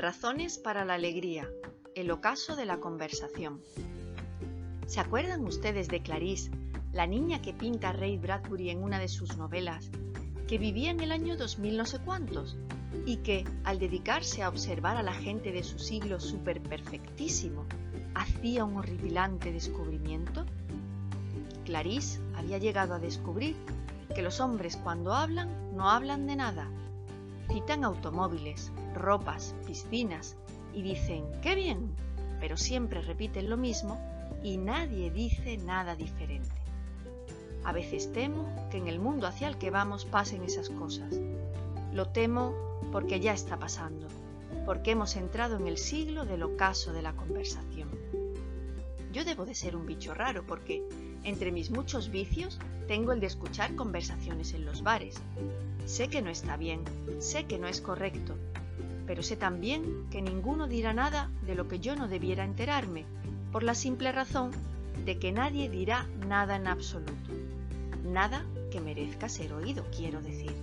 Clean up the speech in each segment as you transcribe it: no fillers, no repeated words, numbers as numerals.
Razones para la alegría. El ocaso de la conversación. ¿Se acuerdan ustedes de Clarice, la niña que pinta Ray Bradbury en una de sus novelas, que vivía en el año 2000 no sé cuántos, y que, al dedicarse a observar a la gente de su siglo súper perfectísimo, hacía un horripilante descubrimiento? Clarice había llegado a descubrir que los hombres cuando hablan no hablan de nada. Citan automóviles, ropas, piscinas y dicen ¡qué bien!, pero siempre repiten lo mismo y nadie dice nada diferente. A veces temo que en el mundo hacia el que vamos pasen esas cosas. Lo temo porque ya está pasando, porque hemos entrado en el siglo del ocaso de la conversación. Yo debo de ser un bicho raro porque, entre mis muchos vicios, tengo el de escuchar conversaciones en los bares. Sé que no está bien, sé que no es correcto, pero sé también que ninguno dirá nada de lo que yo no debiera enterarme, por la simple razón de que nadie dirá nada en absoluto. Nada que merezca ser oído, quiero decir.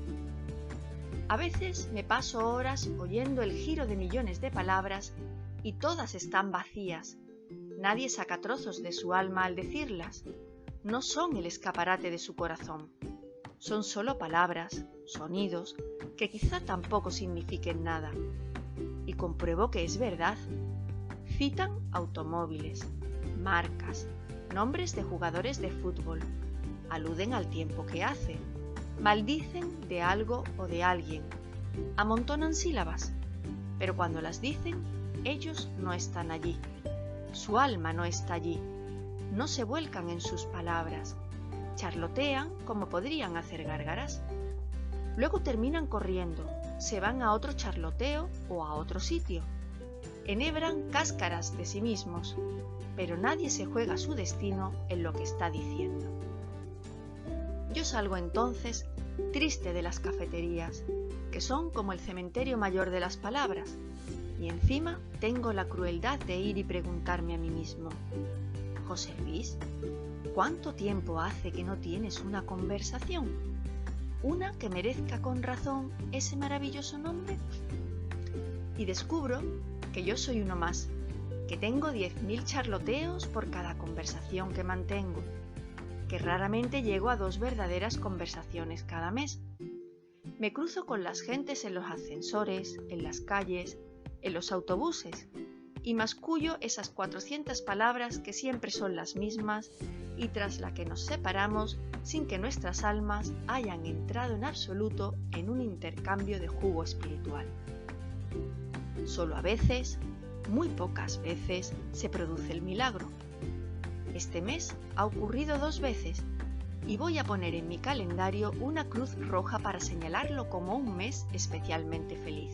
A veces me paso horas oyendo el giro de millones de palabras y todas están vacías. Nadie saca trozos de su alma al decirlas. No son el escaparate de su corazón. Son solo palabras, sonidos, que quizá tampoco signifiquen nada. Y compruebo que es verdad. Citan automóviles, marcas, nombres de jugadores de fútbol. Aluden al tiempo que hace. Maldicen de algo o de alguien. Amontonan sílabas. Pero cuando las dicen, ellos no están allí. Su alma no está allí. No se vuelcan en sus palabras. Charlotean como podrían hacer gárgaras. Luego terminan corriendo, se van a otro charloteo o a otro sitio. Enhebran cáscaras de sí mismos, pero nadie se juega su destino en lo que está diciendo. Yo salgo entonces triste de las cafeterías, que son como el cementerio mayor de las palabras, y encima tengo la crueldad de ir y preguntarme a mí mismo: José Luis, ¿cuánto tiempo hace que no tienes una conversación? ¿Una que merezca con razón ese maravilloso nombre? Y descubro que yo soy uno más, que tengo 10.000 charloteos por cada conversación que mantengo, que raramente llego a 2 verdaderas conversaciones cada mes. Me cruzo con las gentes en los ascensores, en las calles, en los autobuses, y mascullo esas 400 palabras que siempre son las mismas y tras la que nos separamos sin que nuestras almas hayan entrado en absoluto en un intercambio de jugo espiritual. Solo a veces, muy pocas veces, se produce el milagro. Este mes ha ocurrido 2 veces y voy a poner en mi calendario una cruz roja para señalarlo como un mes especialmente feliz.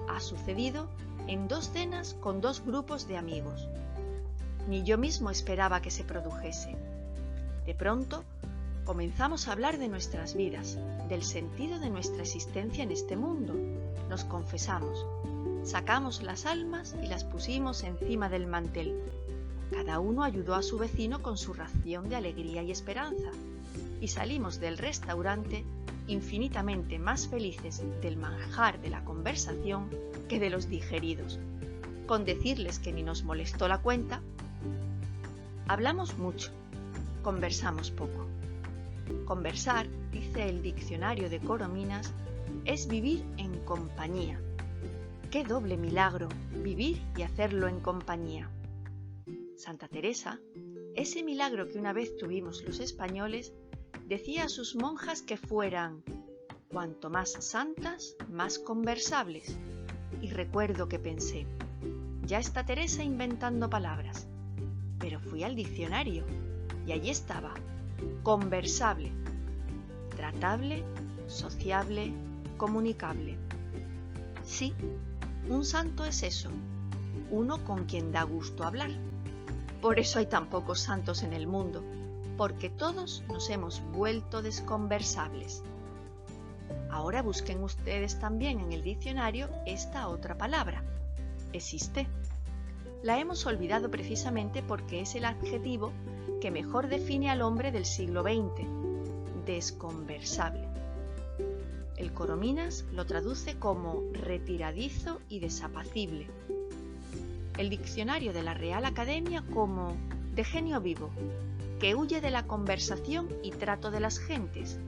Ha sucedido en 2 cenas con 2 grupos de amigos. Ni yo mismo esperaba que se produjese. De pronto, comenzamos a hablar de nuestras vidas, del sentido de nuestra existencia en este mundo. Nos confesamos, sacamos las almas y las pusimos encima del mantel. Cada uno ayudó a su vecino con su ración de alegría y esperanza, y salimos del restaurante infinitamente más felices del manjar de la conversación que de los digeridos. Con decirles que ni nos molestó la cuenta. Hablamos mucho, conversamos poco. Conversar, dice el diccionario de Corominas, es vivir en compañía. ¡Qué doble milagro vivir y hacerlo en compañía! Santa Teresa, ese milagro que una vez tuvimos los españoles, decía a sus monjas que fueran cuanto más santas, más conversables. Y recuerdo que pensé, ya está Teresa inventando palabras. Pero fui al diccionario y allí estaba, conversable, tratable, sociable, comunicable. Sí, un santo es eso, uno con quien da gusto hablar. Por eso hay tan pocos santos en el mundo, porque todos nos hemos vuelto desconversables. Ahora busquen ustedes también en el diccionario esta otra palabra, existe. La hemos olvidado precisamente porque es el adjetivo que mejor define al hombre del siglo XX, desconversable. El Corominas lo traduce como retiradizo y desapacible. El diccionario de la Real Academia como de genio vivo, que huye de la conversación y trato de las gentes,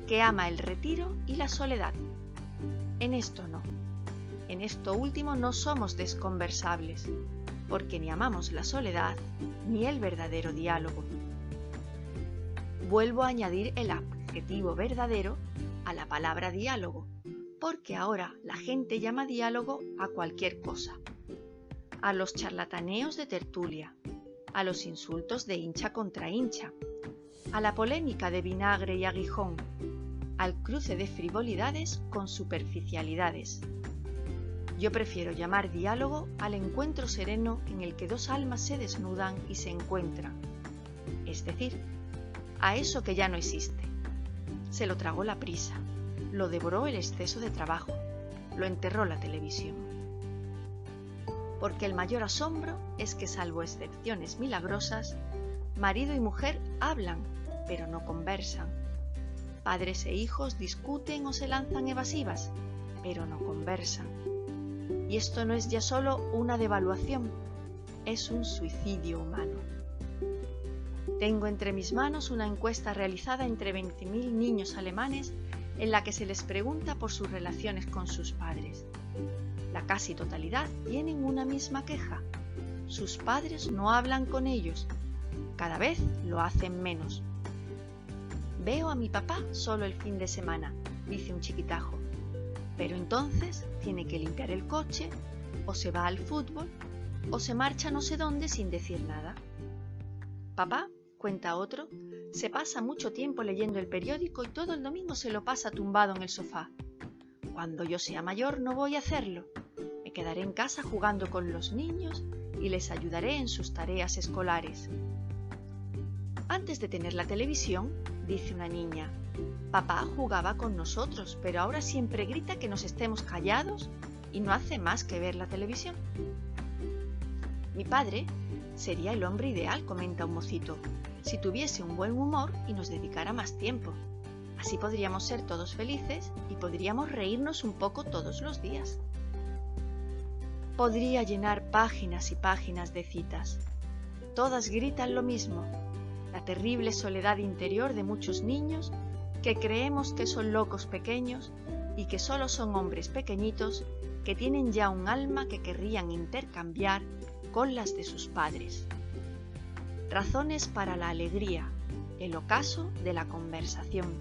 que ama el retiro y la soledad. En esto no. En esto último no somos desconversables, porque ni amamos la soledad ni el verdadero diálogo. Vuelvo a añadir el adjetivo verdadero a la palabra diálogo, porque ahora la gente llama diálogo a cualquier cosa. A los charlataneos de tertulia, a los insultos de hincha contra hincha, a la polémica de vinagre y aguijón, al cruce de frivolidades con superficialidades. Yo prefiero llamar diálogo al encuentro sereno en el que dos almas se desnudan y se encuentran, es decir, a eso que ya no existe. Se lo tragó la prisa, lo devoró el exceso de trabajo, lo enterró la televisión. Porque el mayor asombro es que, salvo excepciones milagrosas, marido y mujer hablan, pero no conversan. Padres e hijos discuten o se lanzan evasivas, pero no conversan. Y esto no es ya solo una devaluación, es un suicidio humano. Tengo entre mis manos una encuesta realizada entre 20.000 niños alemanes en la que se les pregunta por sus relaciones con sus padres. La casi totalidad tienen una misma queja. Sus padres no hablan con ellos. Cada vez lo hacen menos. Veo a mi papá solo el fin de semana, dice un chiquitajo. Pero entonces tiene que limpiar el coche, o se va al fútbol, o se marcha no sé dónde sin decir nada. Papá, cuenta otro, se pasa mucho tiempo leyendo el periódico y todo el domingo se lo pasa tumbado en el sofá. Cuando yo sea mayor no voy a hacerlo. Me quedaré en casa jugando con los niños y les ayudaré en sus tareas escolares. Antes de tener la televisión, dice una niña, papá jugaba con nosotros, pero ahora siempre grita que nos estemos callados y no hace más que ver la televisión. Mi padre sería el hombre ideal, comenta un mocito, si tuviese un buen humor y nos dedicara más tiempo. Así podríamos ser todos felices y podríamos reírnos un poco todos los días. Podría llenar páginas y páginas de citas. Todas gritan lo mismo, la terrible soledad interior de muchos niños que creemos que son locos pequeños y que solo son hombres pequeñitos que tienen ya un alma que querrían intercambiar con las de sus padres. Razones para la alegría, el ocaso de la conversación.